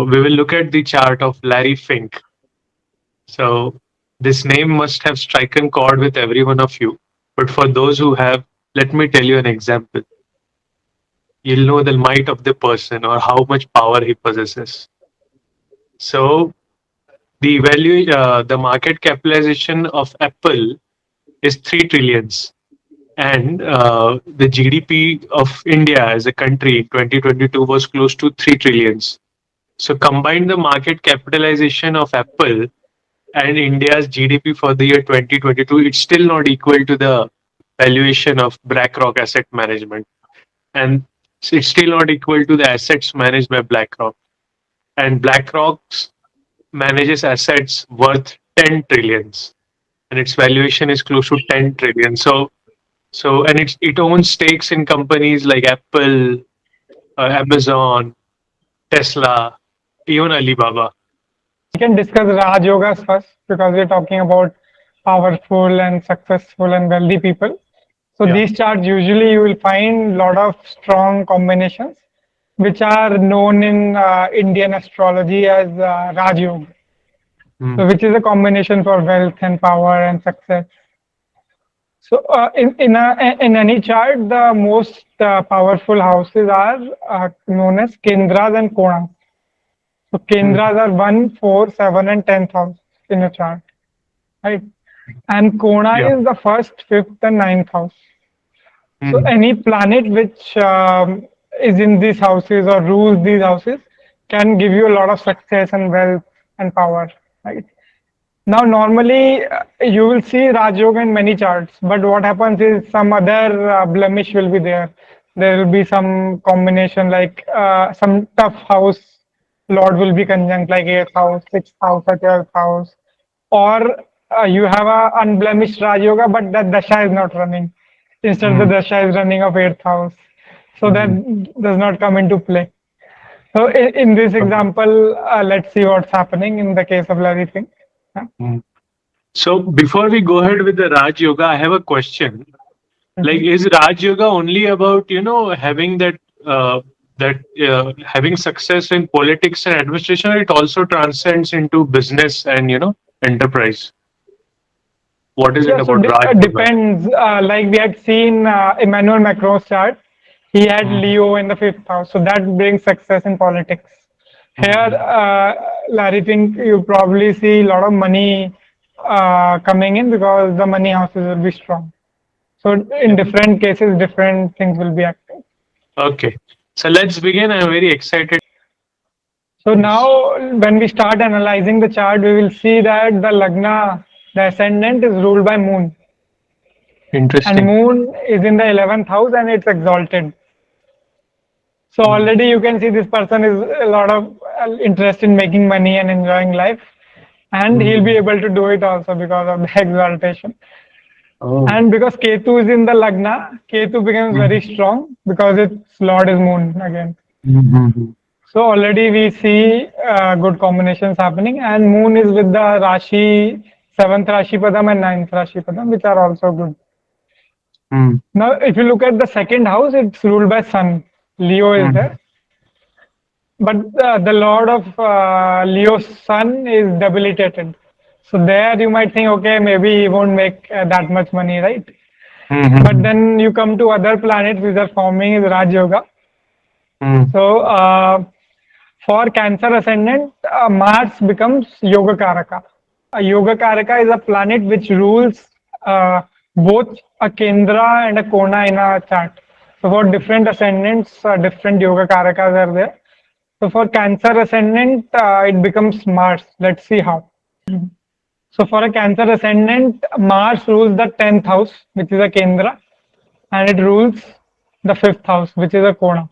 we will look at the chart of Larry Fink. So this name must have stricken chord with every one of you. But for those who have, let me tell you an example. You'll know the might of the person or how much power he possesses. So the market capitalization of Apple is 3 trillions, and the GDP of India as a country in 2022 was close to 3 trillions. So combine the market capitalization of Apple and India's GDP for the year 2022, it's still not equal to the valuation of Blackrock Asset Management, and it's still not equal to the assets managed by BlackRock. And BlackRock manages assets worth 10 trillions, and its valuation is close to 10 trillion. And it owns stakes in companies like Apple, Amazon, Tesla, even Alibaba. We can discuss Raj Yogas first because we're talking about powerful and successful and wealthy people. So Yeah. these charts usually you will find a lot of strong combinations which are known in Indian astrology as Raj Yoga. So which is a combination for wealth and power and success. So in any chart, the most powerful houses are known as Kendras and Konas. So Kendras are 1, 4, 7, and 10th house in a chart, right? And Kona Yeah. is the first, fifth, and ninth house. So any planet which is in these houses or rules these houses can give you a lot of success and wealth and power, right? Now, normally you will see Raj Yoga in many charts, but what happens is some other blemish will be there. There will be some combination like some tough house Lord will be conjunct like 8th house, 6th house, or 12th house, or you have a unblemished Raj Yoga, but that dasha is not running. Instead, the dasha is running of 8th house, so that does not come into play. So, in this example, let's see what's happening in the case of Larry Fink. So before we go ahead with the Raj Yoga, I have a question. Like, is Raj Yoga only about having having success in politics and administration, or it also transcends into business and enterprise? What is it Yeah, so about Raj Yoga? depends. Like we had seen Emmanuel Macron's chart, he had Leo in the 5th house, so that brings success in politics. Here, Larry Fink, you probably see a lot of money coming in because the money houses will be strong. So in different cases, different things will be active. Okay, so let's begin. I'm very excited. So now, when we start analyzing the chart, we will see that the Lagna, the ascendant, is ruled by Moon. Interesting. And Moon is in the 11th house and it's exalted. So already you can see this person is a lot of interest in making money and enjoying life. And he'll be able to do it also because of the exaltation. Oh. And because Ketu is in the Lagna, Ketu becomes very strong because its Lord is Moon again. So already we see good combinations happening, and Moon is with the Rashi, 7th Rashi Padam and 9th Rashi Padam, which are also good. Now, if you look at the 2nd house, it's ruled by Sun. Leo is there. But the Lord of Leo's Sun is debilitated. So there you might think, okay, maybe he won't make that much money, right? But then you come to other planets which are forming is Raj Yoga. So for Cancer ascendant, Mars becomes Yoga Karaka. A Yoga Karaka is a planet which rules both a Kendra and a Kona in a chart. So for different ascendants, different Yoga Karakas are there. So for Cancer ascendant, it becomes Mars. Let's see how. So for a Cancer ascendant, Mars rules the 10th house, which is a Kendra, and it rules the 5th house, which is a Kona.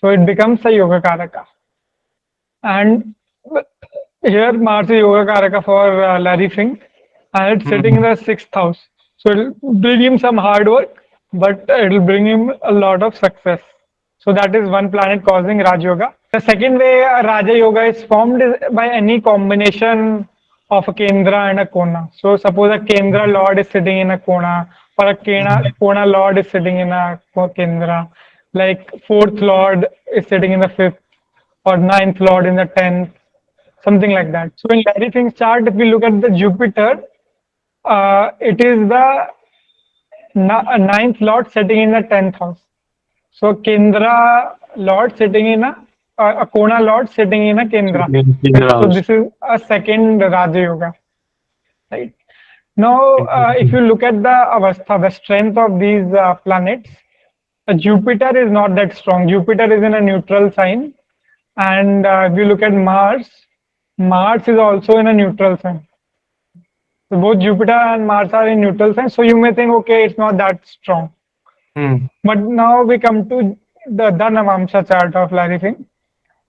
So it becomes a Yoga Karaka. And here Mars is Yoga Karaka for Larry Fink, and it's sitting in the 6th house. So it will bring him some hard work, but it will bring him a lot of success. So that is one planet causing Raj Yoga. The second way Raja Yoga is formed is by any combination of a Kendra and a Kona. So suppose a Kendra Lord is sitting in a Kona, or a Kona Lord is sitting in a Kendra. Like 4th Lord is sitting in the 5th, or ninth lord in the 10th, something like that. So in Larry Fink's chart, if we look at the Jupiter, it is the ninth lord sitting in the 10th house. So Kendra lord sitting in a Kona lord sitting in a Kendra. In Right? the So house. this is a second Raja Yoga. Right? Now, if you look at the avastha, the strength of these planets, Jupiter is not that strong. Jupiter is in a neutral sign, and if you look at Mars, Mars is also in a neutral sign. So both Jupiter and Mars are in neutral sign. So you may think, okay, it's not that strong. Hmm. But now we come to the Navamsa chart of Larry Fink.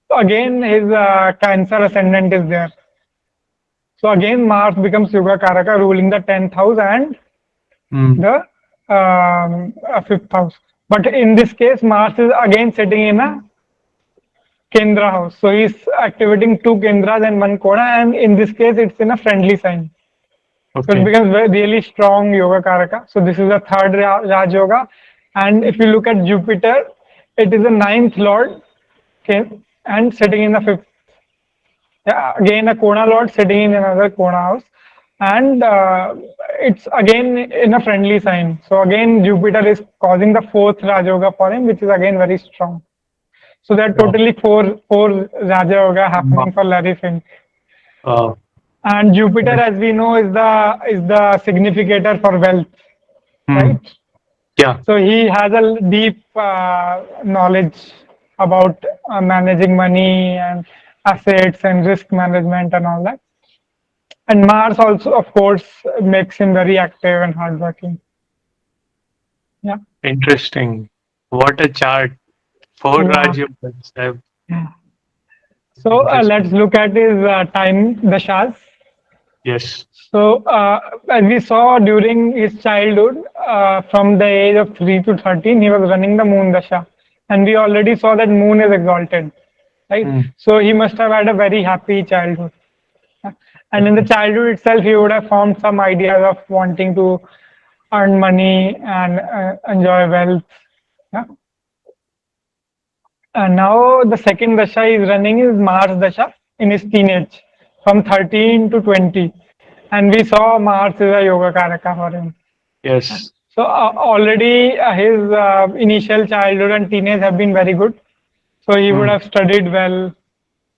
So again, his Cancer ascendant is there. So again, Mars becomes Yuga Karaka, ruling the 10th house and Hmm. the 5th house. But in this case, Mars is again sitting in a Kendra house. So he's activating two Kendras and one Kona, and in this case, it's in a friendly sign. So it Okay. becomes really strong Yoga Karaka. So this is the third Raj Yoga. And if you look at Jupiter, it is the ninth lord, okay, and sitting in the 5th. Yeah, again, a Kona lord sitting in another Kona house. And it's again in a friendly sign. So again, Jupiter is causing the fourth Raj Yoga for him, which is again very strong. So there are Yeah. totally four Raja Yoga happening for Larry Fink. Uh, And Jupiter, as we know, is the significator for wealth, hmm. right? Yeah. So he has a deep knowledge about managing money and assets and risk management and all that. And Mars also, of course, makes him very active and hardworking. Yeah. Interesting. What a chart. Four Yeah. Rajyogas. So let's Interesting. look at his time dashas. Yes. So as we saw during his childhood, from the age of 3 to 13, he was running the moon dasha, and we already saw that moon is exalted, right? Hmm. So he must have had a very happy childhood, and in the Okay. childhood itself, he would have formed some ideas of wanting to earn money and enjoy wealth. Yeah. And now the second dasha is running is Mars dasha in his teenage, from 13 to 20. And we saw Mars is a yoga karaka for him. Yes. So already his initial childhood and teenage have been very good. So he would Hmm. have studied well.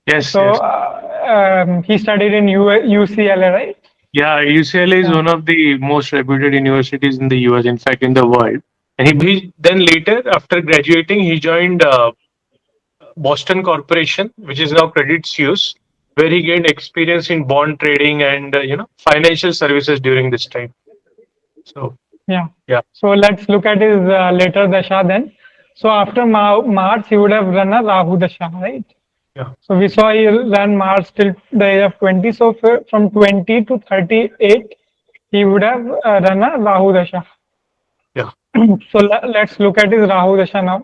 Yes. So Yes. he studied in UCLA, right? Yeah. UCLA is Yeah. one of the most reputed universities in the US, in fact, in the world. And he then later, after graduating, he joined Boston Corporation, which is now Credit Suisse, where he gained experience in bond trading and financial services during this time. So Yeah. yeah, So let's look at his later dasha then. So after Mars, he would have run a Rahu dasha, right? yeah, So we saw he ran Mars till the age of 20. So from 20 to 38, he would have run a Rahu dasha. yeah. So let's look at his Rahu dasha now.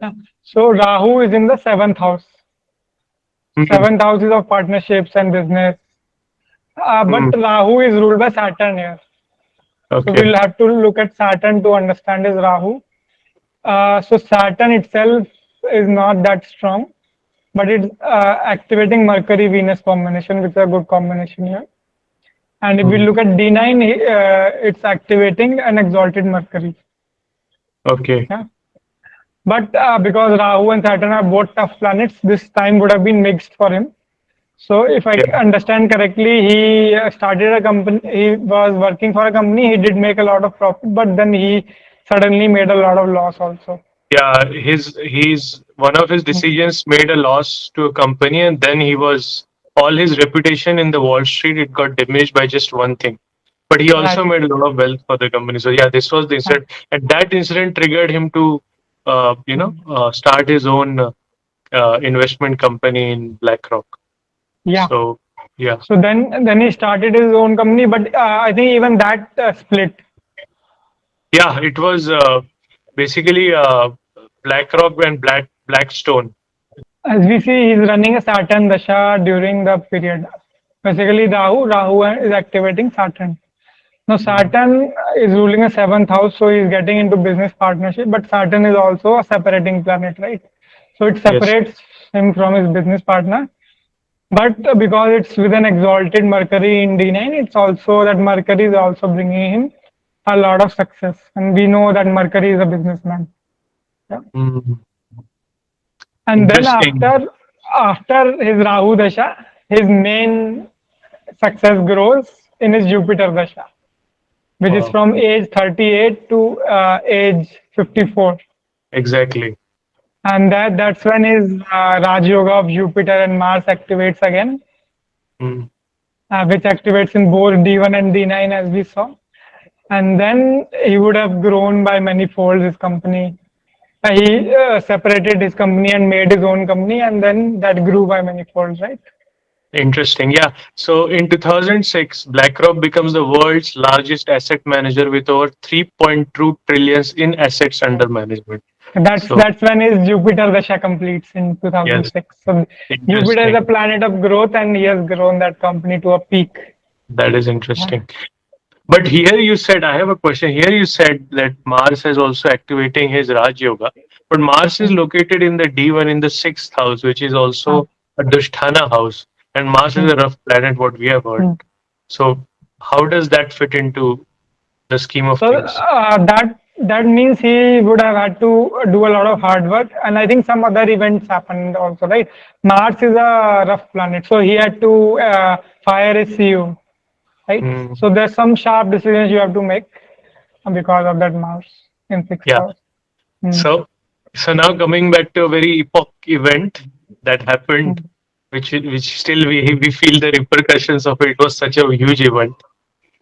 Yeah. So Rahu is in the seventh house. Mm, Seventh house is of partnerships and business. But mm, Rahu is ruled by Saturn here. So okay. we'll have to look at Saturn to understand his Rahu. So Saturn itself is not that strong, but it's activating Mercury Venus combination, which is a good combination here. And if we Mm, look at D9, it's activating an exalted Mercury. okay. Yeah. But because Rahu and Saturn are both tough planets, this time would have been mixed for him. So if I Yeah. understand correctly, he started a company. He was working for a company. He did make a lot of profit, but then he suddenly made a lot of loss also. Yeah, his one of his Hmm. decisions made a loss to a company, and then he was all his reputation in the Wall Street, it got diminished by just one thing. But he also Right. made a lot of wealth for the company. So yeah, this was the Uh, incident, and that incident triggered him to, start his own investment company in Blackrock. Yeah. So yeah, So then he started his own company, but I think even that split. yeah, it was basically BlackRock and Blackstone. As we see, he's running a Saturn Dasha during the period. Basically, Rahu is activating Saturn. Now, Mm, Saturn is ruling a seventh house, so he's getting into business partnership. But Saturn is also a separating planet, right? So it Yes. separates him from his business partner. But because it's with an exalted Mercury in D9, it's also that Mercury is also bringing him a lot of success. And we know that Mercury is a businessman. Yeah. Mm. And then Interesting. after his Rahu Dasha, his main success grows in his Jupiter Dasha, which is Wow. from age 38 to age 54. Exactly. And that's when his Raj Yoga of Jupiter and Mars activates again, Mm. which activates in both D1 and D9 as we saw. And then he would have grown by many folds his company. He separated his company and made his own company, and then that grew by many folds, right? Interesting. Yeah. So in 2006, BlackRock becomes the world's largest asset manager with over 3.2 trillions in assets under management. So That's when his Jupiter Dasha completes in yes, 2006. So Jupiter is a interesting. planet of growth, and he has grown that company to a peak. That is Yeah. interesting. But here you said, I have a question. Here you said that Mars is also activating his Raj Yoga, but Mars is Mm. located in the D1 in the sixth house, which is Ah. also a Dusthana house. And Mars is Mm. a rough planet, what we have heard. Mm. So, how does that fit into the scheme of So things? that means he would have had to do a lot of hard work, and I think some other events happened also, right? Mars is a rough planet, so he had to fire his CEO, right? Mm, So there's some sharp decisions you have to make because of that Mars in sixth yeah. house. Mm. So, so now coming back to a very epoch event that happened, Mm. which still we feel the repercussions of it. It was such a huge event,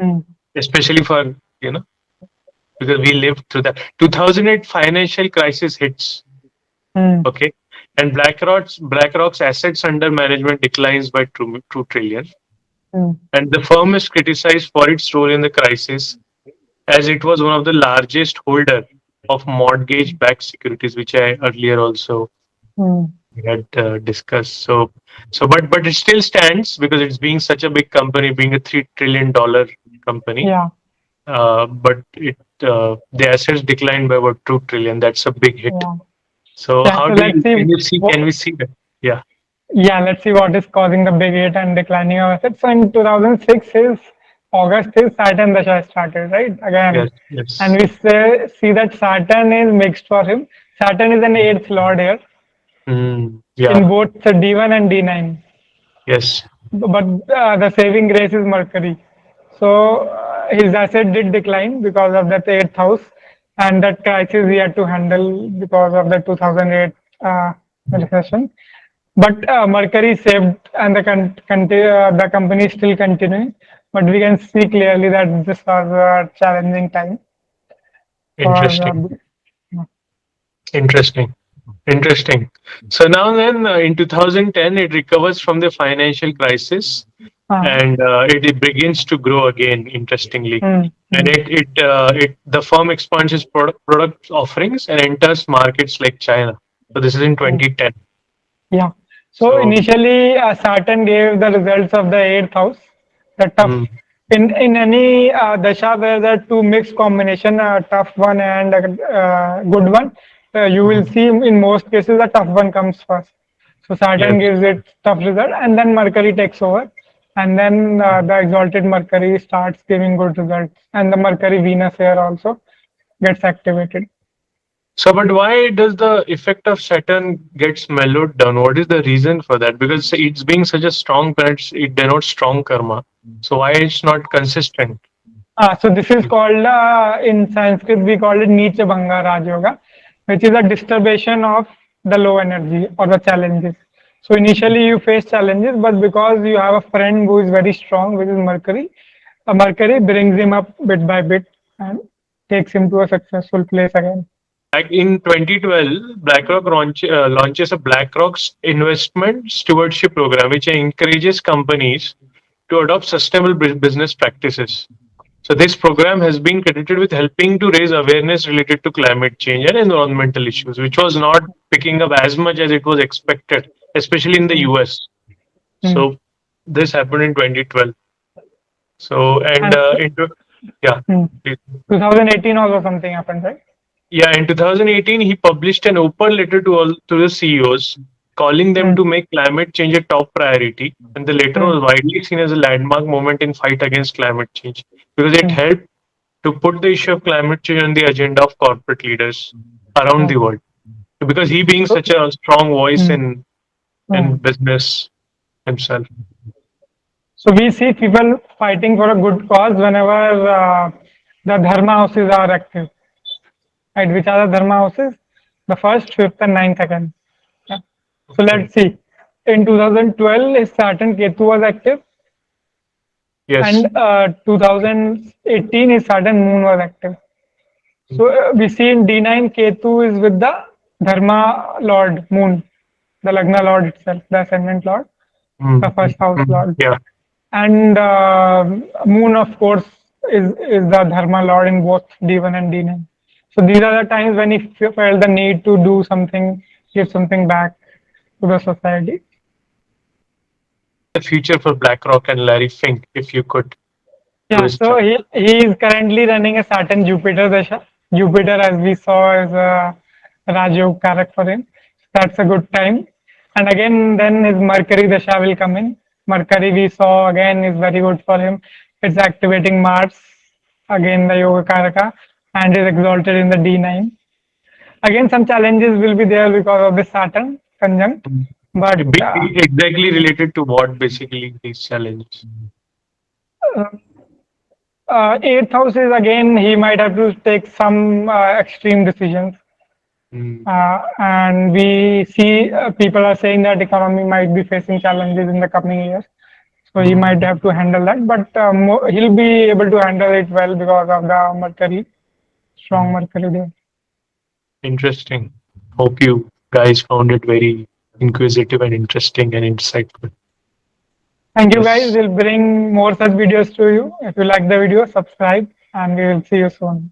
Mm. especially for you know because we lived through that 2008 financial crisis hits. Mm. Okay, and BlackRock's assets under management declines by 2 trillion, Mm. and the firm is criticized for its role in the crisis as it was one of the largest holder of mortgage-backed securities, which I earlier also Mm. had discussed. But it still stands because it's being such a big company, being a $3 trillion company. Yeah, But the assets declined by about 2 trillion. That's a big hit. yeah, So yeah. how So do let's you see. can we see that? Yeah. Yeah, let's see what is causing the big hit and declining of assets. So in 2006, his August, his Saturn Dasha started, right? Again. Yes. And Yes. we see that Saturn is mixed for him. Saturn is an eighth lord here Mm, in yeah. both the D1 and D9. Yes. But the saving grace is Mercury. So his asset did decline because of that eighth house and that crisis he had to handle because of the 2008 recession. But Mercury saved, and the company is still continuing. But we can see clearly that this was a challenging time for. Interesting. Interesting. Interesting. So now then, in 2010, it recovers from the financial crisis Uh, and it begins to grow again. Interestingly, mm, and mm, it the firm expands its product offerings and enters markets like China. So this is in mm. 2010. Yeah. So So initially, Saturn gave the results of the eighth house. The tough mm, in any dasha where the two mixed combination, a tough one and a good one, you will mm, see in most cases the tough one comes first. So yes, Saturn gives it tough result, and then Mercury takes over, and then the exalted Mercury starts giving good results, and the Mercury Venus here also gets activated. so, but why does the effect of Saturn gets mellowed down? What is the reason for that? Because it's being such a strong planet, it denotes strong karma. So why it's not consistent? So this is called in Sanskrit we call it Nicha Bhanga Raj Yoga, which is a disturbation of the low energy or the challenges. So initially you face challenges, but because you have a friend who is very strong, which is Mercury, Mercury brings him up bit by bit and takes him to a successful place again. Like in 2012, BlackRock launches a BlackRock's investment stewardship program, which encourages companies to adopt sustainable business practices. So this program has been credited with helping to raise awareness related to climate change and environmental issues, which was not picking up as much as it was expected, especially in the Mm, US. mm. So this happened in 2012. So and And into yeah, mm, please. 2018 also something happened, right? Yeah, in 2018, he published an open letter to all to the CEOs, calling them Mm, to make climate change a top priority. And the letter mm, was widely seen as a landmark moment in fight against climate change because it mm, helped to put the issue of climate change on the agenda of corporate leaders around mm. the world. Because he being So, such a strong voice mm, in mm. business himself. So we see people fighting for a good cause whenever the dharma houses are active. Right? Which are the dharma houses? The first, fifth, and ninth again. Yeah. So Okay. let's see. In 2012, his Saturn Ketu was active, Yes. and 2018, his Saturn Moon was active. So we see in D9, Ketu is with the Dharma Lord Moon, the Lagna Lord itself, the Ascendant Lord, Mm, the mm, first house mm. Lord. Yeah. And Moon, of course, is the Dharma Lord in both D1 and D9. So these are the times when he felt the need to do something, give something back to the society. The future for BlackRock and Larry Fink, if you could do Yeah, his so chart. he is currently running a Saturn Jupiter Dasha. Jupiter, as we saw, is a Rajyog Karak for him. That's a good time. And again, then his Mercury Dasha will come in. Mercury, we saw again, is very good for him. It's activating Mars, again, the Yoga Karaka, and is exalted in the D9. Again, some challenges will be there because of the Saturn conjunct. Mm. But Exactly related to what basically these challenges. eighth house is again, he might have to take some extreme decisions. Mm. And we see people are saying that economy might be facing challenges in the coming years. So he might Mm. have to handle that, but he'll be able to handle it well because of the Mercury, strong Mm. Mercury there. Interesting. Hope you guys found it very inquisitive and interesting and insightful. Thank you guys. Yes. We'll bring more such videos to you. If you like the video, subscribe and we will see you soon.